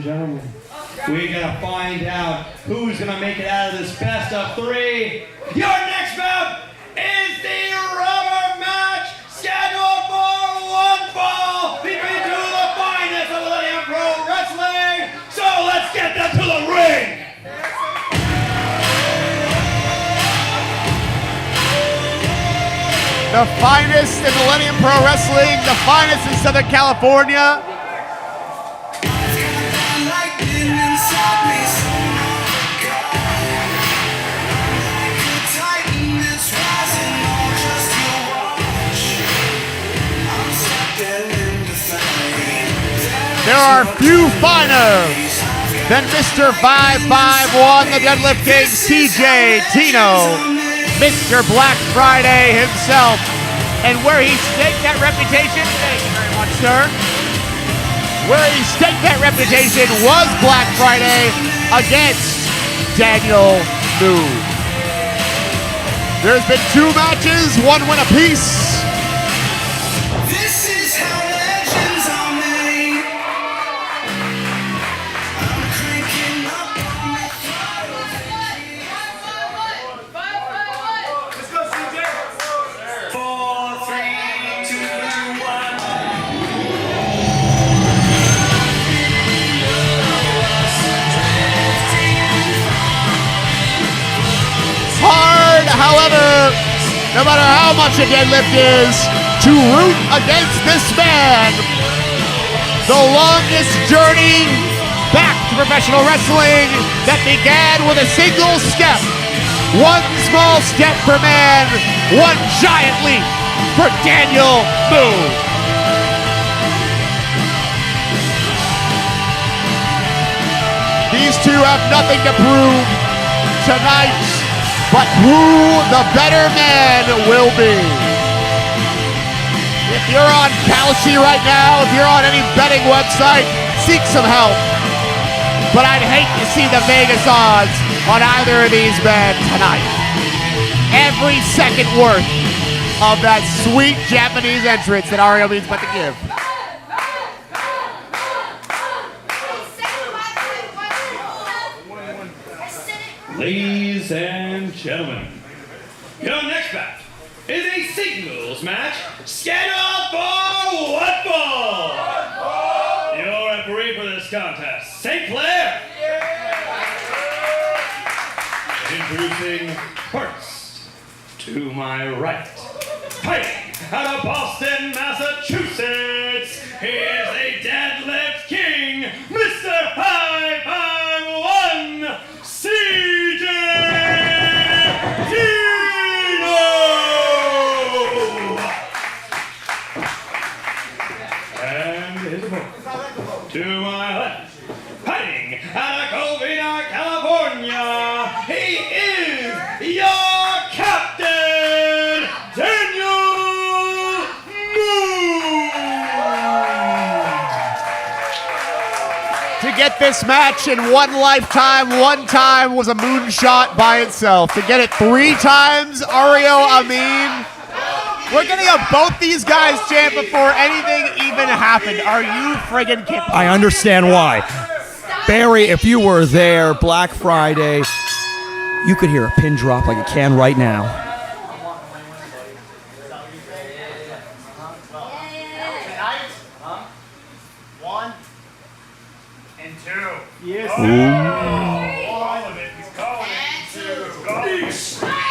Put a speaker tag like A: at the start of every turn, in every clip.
A: Gentlemen, we gotta find out who's gonna make it out of this best of three. Your next bout is the rubber match scheduled for one fall between two of the finest of Millennium Pro Wrestling. So let's get them to the ring.
B: The finest in Millennium Pro Wrestling, the finest in Southern California. There are few finer than Mr. 551, the deadlift king, CJ Tino, Mr. Black Friday himself. And where he staked that reputation, thank you very much, sir. Where he staked that reputation was Black Friday against Daniel New. There's been two matches, one win apiece. However, no matter how much a deadlift is, to root against this man, the longest journey back to professional wrestling that began with a single step. One small step for man, one giant leap for Daniel New. These two have nothing to prove tonight, but who the better man will be. If you're on Kalshi right now, if you're on any betting website, seek some help. But I'd hate to see the Vegas odds on either of these men tonight. Every second worth of that sweet Japanese entrance that Ario means about to give.
A: Ladies and gentlemen, your next bout is a singles match scheduled for one fall. Your referee for this contest, St. Clair. Introducing first, to my right, fighting out of Boston, Massachusetts, he is a deadlift king, Mr. 551. CJ Tino! And his opponent, to my left, fighting out of Covina, California, he is your captain, Daniel Moon!
B: To get this match in one lifetime, one time was a moonshot by itself. To get it three times, Ario Amin. We're getting both these guys chant before anything even happened. Are you friggin' kidding?
C: I understand why. Barry, if you were there Black Friday, you could hear a pin drop like it can right now.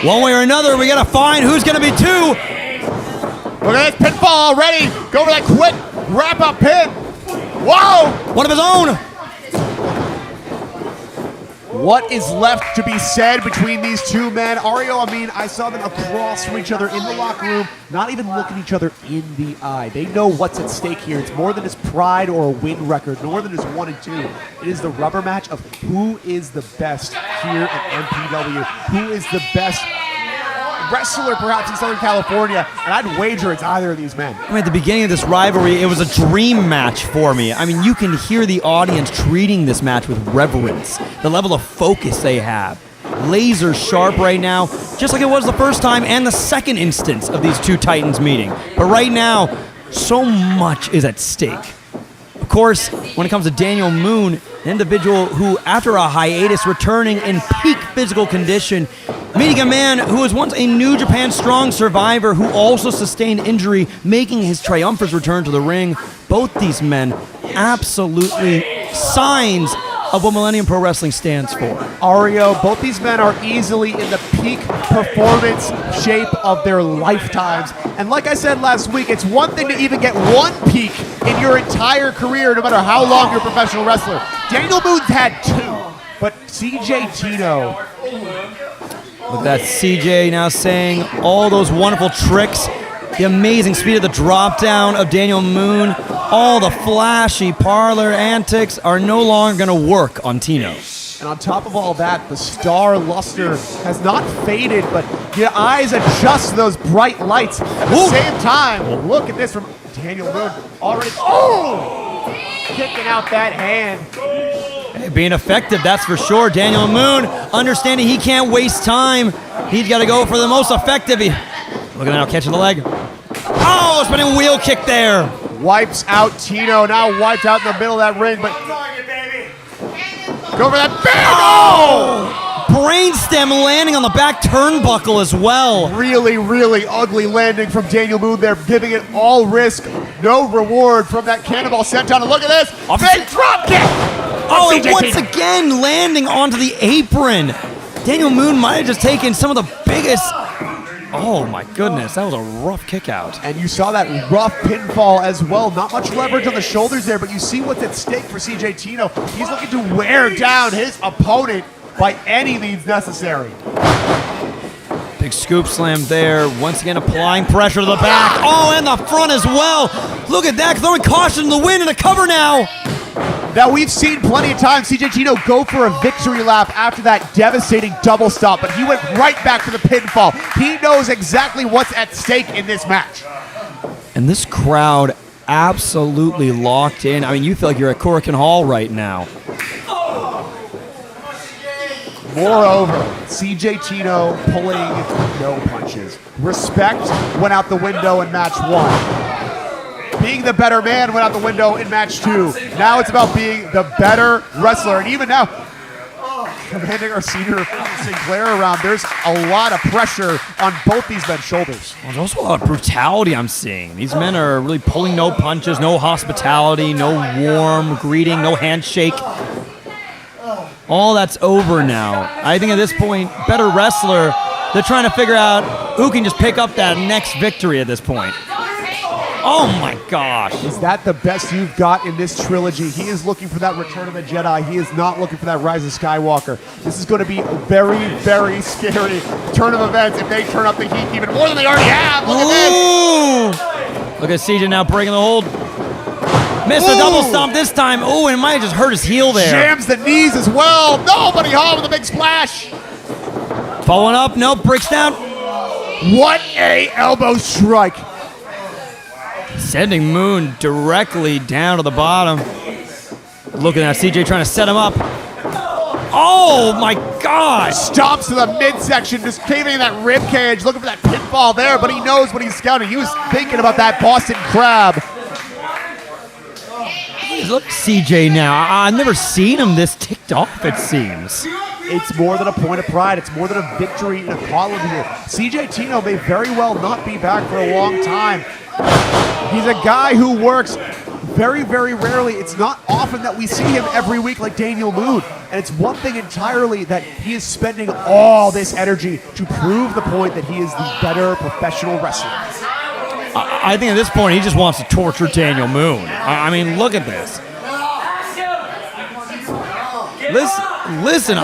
C: One way or another, we gotta find who's gonna be two.
B: Look at this pinfall already. Go for that quick wrap-up pin. Whoa!
C: One of his own.
B: What is left to be said between these two men? Ario Amin, I saw them across from each other in the locker room, not even looking each other in the eye. They know what's at stake here. It's more than his pride or a win record, more than his 1-2. It is the rubber match of who is the best here at MPW, who is the best wrestler perhaps in Southern California, and I'd wager it's either of these men.
C: I mean, at the beginning of this rivalry, it was a dream match for me. I mean, you can hear the audience treating this match with reverence, the level of focus they have. Laser sharp right now, just like it was the first time and the second instance of these two Titans meeting. But right now, so much is at stake. of course, when it comes to Daniel Moon, an individual who, after a hiatus, returning in peak physical condition, meeting a man who was once a New Japan Strong survivor who also sustained injury, making his triumphant return to the ring. Both these men, absolutely signs of what Millennium Pro Wrestling stands for.
B: Ario, both these men are easily in the peak performance shape of their lifetimes. And like I said last week, it's one thing to even get one peak in your entire career, no matter how long you're a professional wrestler. Daniel Moon's had two, but CJ Tino.
C: Look at that, CJ now saying all those wonderful tricks, the amazing speed of the drop down of Daniel Moon, all the flashy parlor antics are no longer going to work on Tino.
B: And on top of all that, the star luster has not faded, but your eyes adjust to those bright lights. At the same time, look at this from Daniel Moon already. Kicking out that hand.
C: Hey, being effective, that's for sure. Daniel Moon, understanding he can't waste time. He's got to go for the most effective. Look at that now, catching the leg. Oh, spinning wheel kick there.
B: Wipes out Tino, now wiped out in the middle of that ring, but go for that big
C: brainstem landing on the back turnbuckle as well.
B: Really, really ugly landing from Daniel Moon there, giving it all risk, no reward from that cannonball senton. And look at this, big drop kick.
C: Oh, and once again landing onto the apron. Daniel Moon might have just taken some of the biggest. Oh my goodness, that was a rough kick out.
B: And you saw that rough pinfall as well. Not much leverage on the shoulders there, but you see what's at stake for CJ Tino. He's looking to wear down his opponent by any means necessary.
C: Big scoop slam there. Once again applying pressure to the back. Oh, and the front as well. Look at that, throwing caution to the wind and a cover now.
B: Now, we've seen plenty of times CJ Tino go for a victory lap after that devastating double stop, but he went right back to the pinfall. He knows exactly what's at stake in this match.
C: And this crowd absolutely locked in. I mean, you feel like you're at Korakuen Hall right now.
B: Moreover, CJ Tino pulling no punches. Respect went out the window in match 1. Being the better man went out the window in match 2. Now it's about being the better wrestler. And even now, commanding our senior Sinclair around, there's a lot of pressure on both these men's shoulders.
C: Well, there's also a lot of brutality I'm seeing. These men are really pulling no punches, no hospitality, no warm greeting, no handshake. All that's over now. I think at this point, better wrestler, they're trying to figure out who can just pick up that next victory at this point. Oh my gosh.
B: Is that the best you've got in this trilogy? He is looking for that Return of the Jedi. He is not looking for that Rise of Skywalker. This is going to be a very, very scary turn of events if they turn up the heat even more than they already have. Look at this.
C: Look at CJ now breaking the hold. Missed the double stomp this time. Oh, and it might have just hurt his heel there.
B: Jams the knees as well. Nobody home with a big splash.
C: Following up. Nope, breaks down.
B: What a elbow strike.
C: Sending Moon directly down to the bottom. Looking at CJ trying to set him up. Oh my God!
B: Stomps to the midsection, just caving in that rib cage, looking for that pinfall there, but he knows what he's scouting. He was thinking about that Boston Crab.
C: Look at CJ now. I've never seen him this ticked off, it seems.
B: It's more than a point of pride. It's more than a victory in equality here. CJ Tino may very well not be back for a long time. He's a guy who works very, very rarely. It's not often that we see him every week like Daniel Moon. And it's one thing entirely that he is spending all this energy to prove the point that he is the better professional wrestler.
C: I think at this point he just wants to torture Daniel Moon. I mean, look at this. Listen,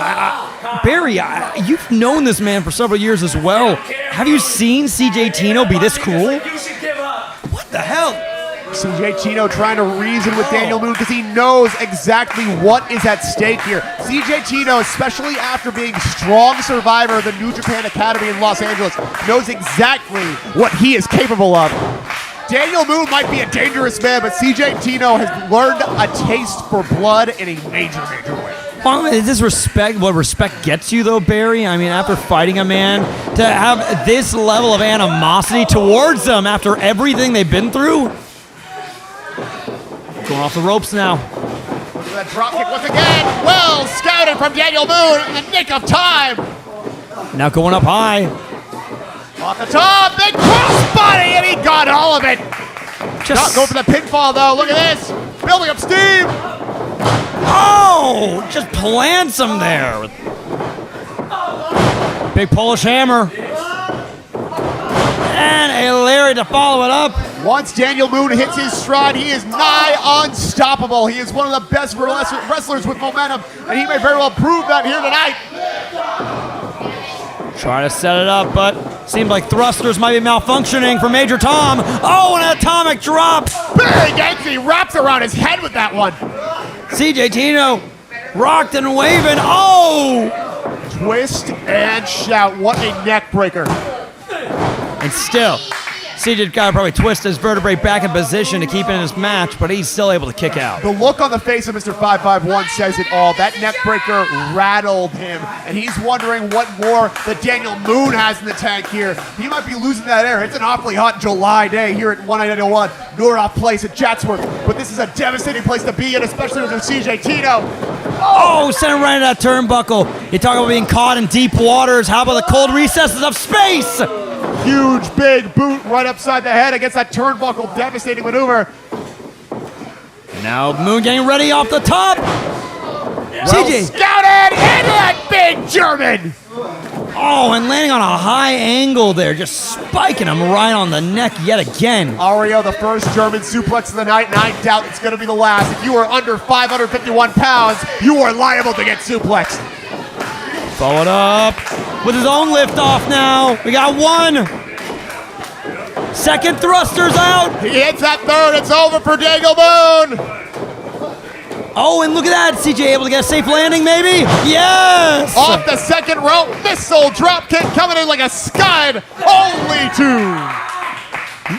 C: Barry, you've known this man for several years as well. Have you seen CJ Tino be this cruel? What the hell?
B: CJ Tino trying to reason with Daniel Moon because he knows exactly what is at stake here. CJ Tino, especially after being strong survivor of the New Japan Academy in Los Angeles, knows exactly what he is capable of. Daniel Moon might be a dangerous man, but CJ Tino has learned a taste for blood in a major, major way.
C: Well, is this respect what respect gets you, though, Barry? I mean, after fighting a man, to have this level of animosity towards them after everything they've been through? Going off the ropes now.
B: Look at that drop kick once again. Well scouted from Daniel Moon in the nick of time.
C: Now going up high.
B: Off the top, big crossbody, and he got all of it. Not go for the pinfall though. Look at this, building up steam.
C: Oh, just plants him there. Big Polish hammer. And a lariat to follow it up.
B: Once Daniel Moon hits his stride, he is nigh unstoppable. He is one of the best wrestlers with momentum, and he may very well prove that here tonight.
C: Try to set it up, but seems like thrusters might be malfunctioning for Major Tom. Oh, an atomic drop.
B: Big Anthony wraps around his head with that one.
C: CJ Tino rocked and waving. Oh!
B: Twist and shout. What a neck breaker.
C: And still, CJ's got to probably twist his vertebrae back in position to keep it in his match, but he's still able to kick out.
B: The look on the face of Mr. 551 says it all. That neck breaker rattled him, and he's wondering what more that Daniel Moon has in the tank here. He might be losing that air. It's an awfully hot July day here at 191 Noroff Place at Chatsworth, but this is a devastating place to be in, especially with CJ Tino.
C: Oh, sent him right into that turnbuckle. You talk about being caught in deep waters. How about the cold recesses of space?
B: Huge, big boot right upside the head against that turnbuckle. Devastating maneuver.
C: Now Moon getting ready off the top. CJ.
B: Scouted into that big German.
C: Oh, and landing on a high angle there, just spiking him right on the neck yet again.
B: Ario, the first German suplex of the night, and I doubt it's going to be the last. If you are under 551 pounds, you are liable to get suplexed.
C: Followed up with his own lift off now. We got one. Second thruster's out.
B: He hits that third. It's over for Daniel Moon.
C: Oh, and look at that. CJ able to get a safe landing, maybe? Yes!
B: Off the second rope, missile drop kick coming in like a scud. Only two.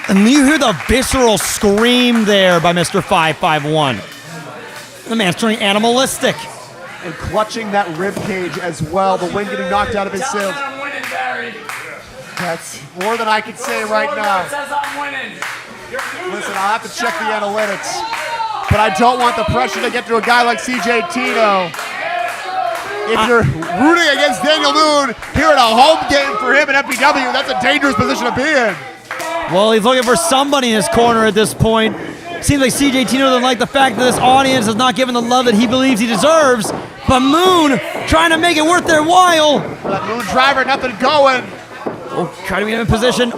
C: And you hear the visceral scream there by Mr. 551. The man's turning animalistic.
B: And clutching that rib cage as well. The wing getting knocked out of his sails.
D: I'm winning, Barry.
B: That's more than I can say right now.
D: Says I'm winning.
B: Listen, I'll have to check the analytics, but I don't want the pressure to get to a guy like CJ Tino. If you're rooting against Daniel Moon here at a home game for him in FPW, that's a dangerous position to be in.
C: Well, he's looking for somebody in his corner at this point. Seems like CJ Tino doesn't like the fact that this audience is not giving the love that he believes he deserves. But Moon trying to make it worth their while.
B: That Moon driver, nothing going.
C: Oh, trying to get him in position.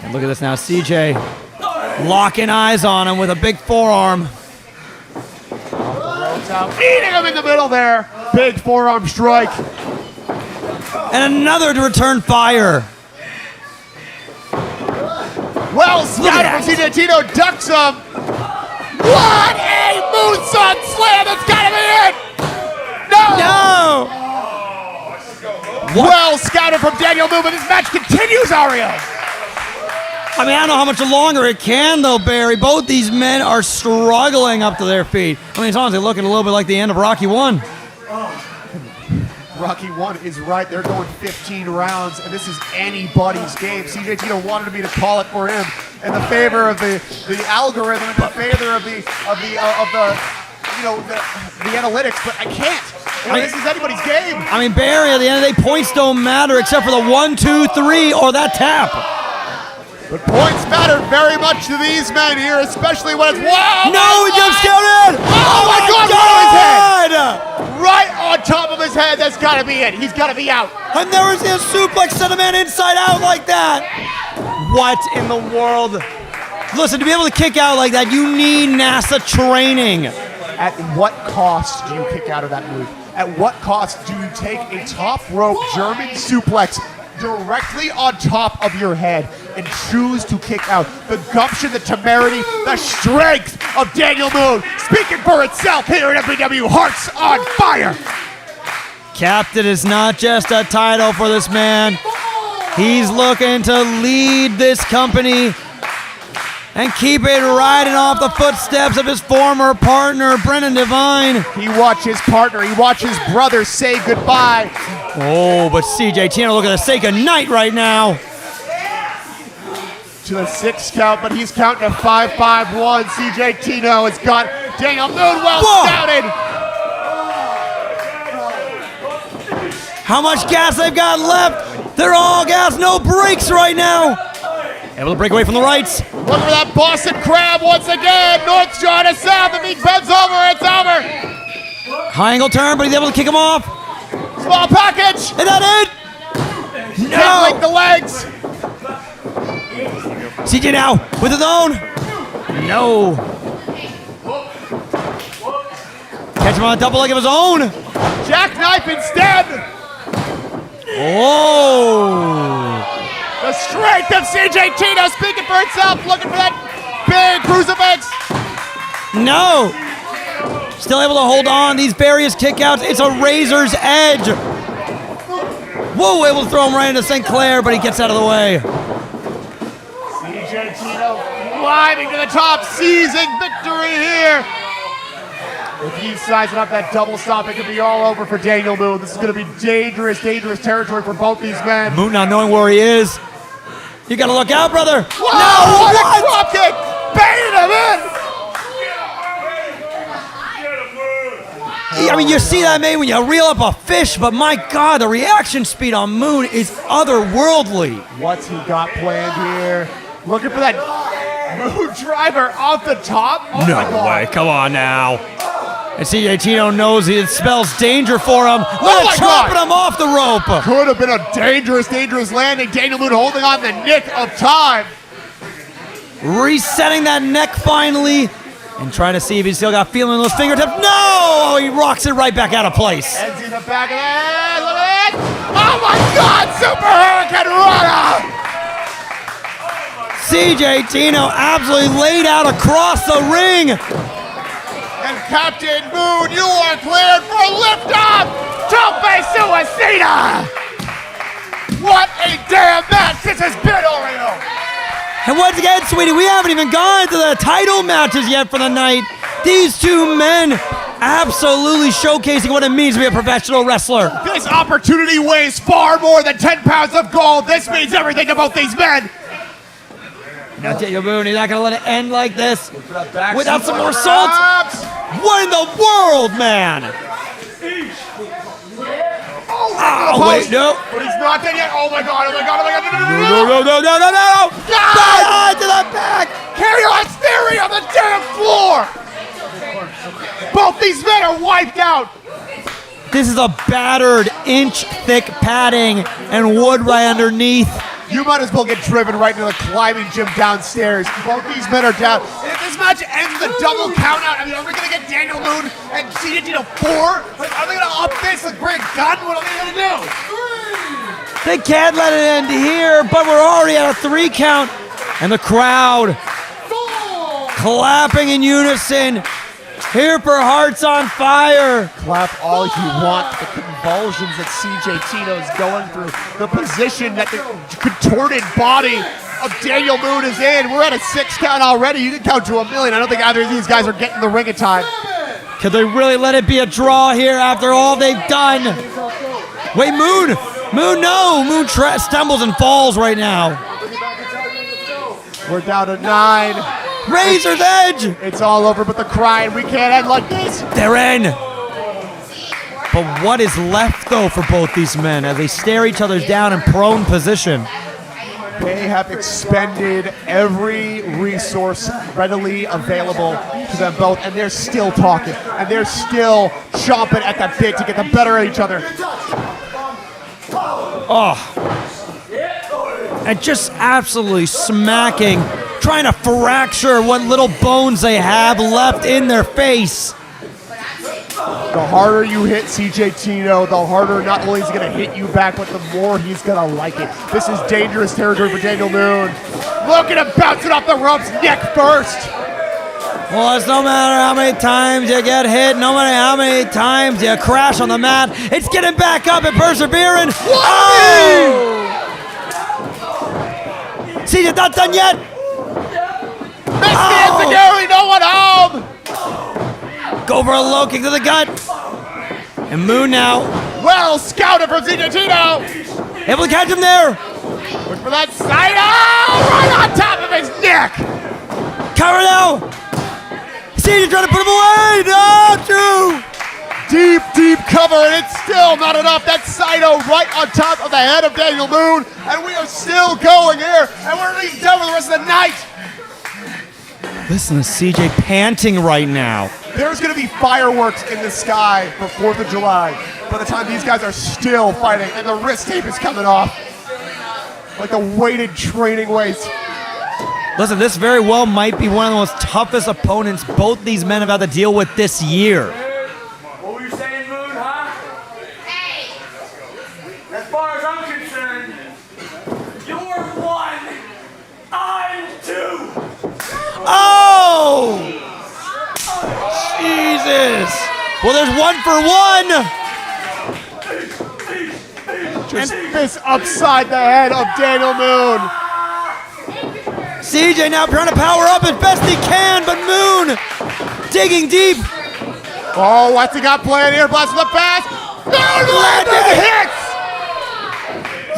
C: And look at this now, CJ locking eyes on him with a big forearm.
B: Out, eating him in the middle there. Big forearm strike.
C: And another to return fire.
B: Well scouted from CJ Tino, ducks him. What a moonsault slam! That's gotta be it. No. Well scouted from Daniel Moon, but this match continues, Ario.
C: I mean, I don't know how much longer it can, though, Barry. Both these men are struggling up to their feet. I mean, it's honestly looking a little bit like the end of Rocky 1.
B: Rocky 1 is right. They're going 15 rounds, and this is anybody's game. CJ Tino wanted me to call it for him in the favor of the algorithm, in the favor of the analytics, but I can't. This is anybody's game.
C: I mean, Barry, at the end of the day, points don't matter except for the 1, 2, 3, or that tap.
B: But points matter very much to these men here, especially when it's
C: No, he jump scouted!
B: Oh my God! Right on his head! Right on top of his head. That's got to be it. He's got to be out.
C: I've never seen a suplex send a man inside out like that. What in the world? Listen, to be able to kick out like that, you need NASA training.
B: At what cost do you kick out of that move? At what cost do you take a top rope German suplex directly on top of your head and choose to kick out? The gumption, the temerity, the strength of Daniel Moon speaking for itself here at FPW. Hearts on fire.
C: Captain is not just a title for this man. He's looking to lead this company and keep it riding off the footsteps of his former partner, Brendan Devine.
B: He watched his partner, he watched his brother say goodbye.
C: Oh, but CJ Tino looking to say goodnight right now.
B: to the 6 count, but he's counting a 5-5-1. CJ Tino has got Daniel Moon well scouted.
C: How much gas they've got left? They're all gas, no brakes right now. Able to break away from the rights.
B: Look for that Boston Crab once again. North Shore to south. If he bends over, it's over.
C: High angle turn, but he's able to kick him off.
B: Small package.
C: Is that it?
B: Can't link the legs.
C: CJ now with his own. No. Catch him on a double leg of his own.
B: Jackknife instead.
C: Oh.
B: The strength of CJ Tino speaking for itself. Looking for that big crucifix.
C: No. Still able to hold on. These various kickouts. It's a razor's edge. Whoa, able to throw him right into St. Clair, but he gets out of the way.
B: CJ Tino climbing to the top, seizing victory here. If he's sizing up that double stop, it could be all over for Daniel Moon. This is going to be dangerous, dangerous territory for both these men.
C: Moon not knowing where he is. You got to look out, brother.
B: Whoa,
C: No,
B: what a
C: what?
B: drop kick! Baited him in!
C: I mean, you see that, man, when you reel up a fish, but my God, the reaction speed on Moon is otherworldly.
B: What's he got planned here? Looking for that Moon driver off the top? Oh my God.
C: Come on now. And CJ Tino knows it spells danger for him.
B: my
C: Look, chopping
B: God.
C: him off the rope.
B: Could have been a dangerous, dangerous landing. Daniel Moon holding on the nick of time.
C: Resetting that neck finally. And trying to see if he's still got feeling in those fingertips. No! He rocks it right back out of place.
B: Heads in the back of the head. Look at that. Oh my God! Super Hurricane Rana!
C: CJ Tino absolutely laid out across the ring.
B: And Captain Moon, you are cleared for liftoff! Tope Suicida! What a damn match this has been, Oreo!
C: And once again, sweetie, we haven't even gone to the title matches yet for the night. These two men absolutely showcasing what it means to be a professional wrestler.
B: This opportunity weighs far more than 10 pounds of gold. This means everything to both these men.
C: Now Daniel Moon, he's not going to let it end like this without some more salt. What in the world, man? Oh, wait, no.
B: But he's not dead yet. Oh my God, oh my God, oh my God.
C: No. God, to the back.
B: Chaos Theory on the damn floor. Both these men are wiped out.
C: This is a battered inch-thick padding and wood right underneath.
B: You might as well get driven right into the climbing gym downstairs. Both these men are down. And if this match ends with a double count out, I mean, are we going to get Daniel Moon and CJ Tino 4? Like, are they going to up this and bring a gun? What are they going to do?
C: They can't let it end here, but we're already at a 3 count. And the crowd clapping in unison. Here for Hearts on Fire.
B: Clap all you want. The convulsions that CJ Tino is going through. The position that the contorted body of Daniel Moon is in. We're at a 6 count already. You can count to 1,000,000. I don't think either of these guys are getting the ring in time.
C: Could they really let it be a draw here after all they've done? Wait, Moon! Moon, no! Moon stumbles and falls right now.
B: We're down to 9.
C: Razor's Edge!
B: It's all over, but the crying, we can't end like this.
C: They're in! But what is left, though, for both these men as they stare each other down in prone position?
B: They have expended every resource readily available to them both, and they're still talking, and they're still chomping at the bit to get the better of each other.
C: Oh. And just absolutely smacking, trying to fracture what little bones they have left in their face.
B: The harder you hit CJ Tino, the harder not only is he going to hit you back, but the more he's going to like it. This is dangerous territory for Daniel Moon. Look at him bouncing off the ropes, neck first.
C: Well, it's no matter how many times you get hit, no matter how many times you crash on the mat, it's getting back up and persevering. Oh! See, it's not done yet.
B: Missed the Gary, no one home.
C: Go for a low kick to the gut. And Moon now.
B: Well scouted from CJ Tino.
C: Able to catch him there.
B: Look for that side. Oh, right on top of his neck.
C: Cover now. CJ trying to put him away. No, two.
B: Deep, deep cover, and it's still not enough. That's Saito right on top of the head of Daniel Moon, and we are still going here, and we're at least done with the rest of the night.
C: Listen to CJ panting right now.
B: There's going to be fireworks in the sky for 4th of July by the time these guys are still fighting, and the wrist tape is coming off like the weighted training weights.
C: Listen, this very well might be one of the most toughest opponents both these men have had to deal with this year.
D: What were you saying, Moon, huh? Hey! As far as I'm concerned, you're 1, I'm 2.
C: Oh! Jesus! Well, there's 1 for 1!
B: Just fist upside the head of Daniel Moon.
C: CJ now trying to power up as best he can, but Moon digging deep.
B: Oh, what's he got playing here? Blast from the past. Moon landing hits!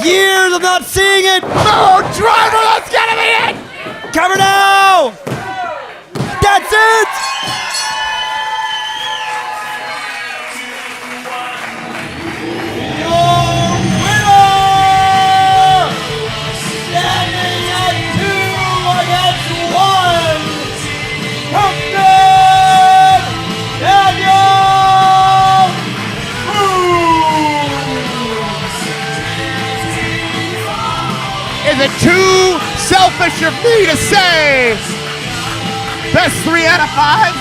C: Years of not seeing it.
B: Moon driver, that's gonna be it!
C: Cover now! That's it!
B: Is it too selfish of me to say best 3 out of 5?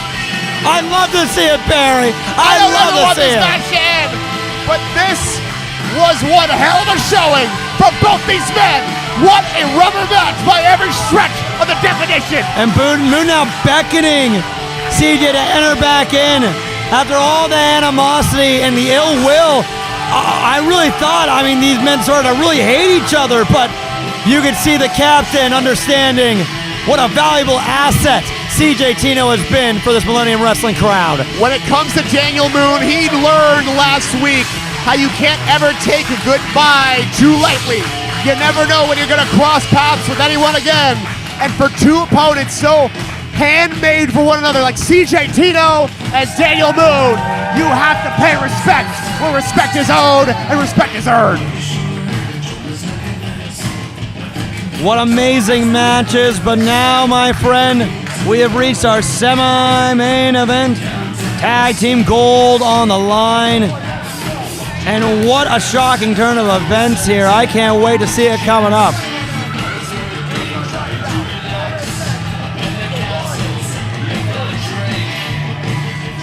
C: I'd love to see it, Barry.
B: I don't
C: I'd
B: know
C: love to see
B: this
C: it.
B: match end, but this was one hell of a showing from both these men. What a rubber match by every stretch of the definition.
C: And Moon now beckoning CJ to enter back in after all the animosity and the ill will. I really thought, these men sort of really hate each other, but you could see the captain understanding what a valuable asset CJ Tino has been for this Millennium Wrestling crowd.
B: When it comes to Daniel Moon, he learned last week how you can't ever take a goodbye too lightly. You never know when you're going to cross paths with anyone again. And for two opponents so handmade for one another like CJ Tino and Daniel Moon, you have to pay respect where respect is owed and respect is earned.
C: What amazing matches, but now, my friend, we have reached our semi-main event. Tag team gold on the line. And what a shocking turn of events here. I can't wait to see it coming up.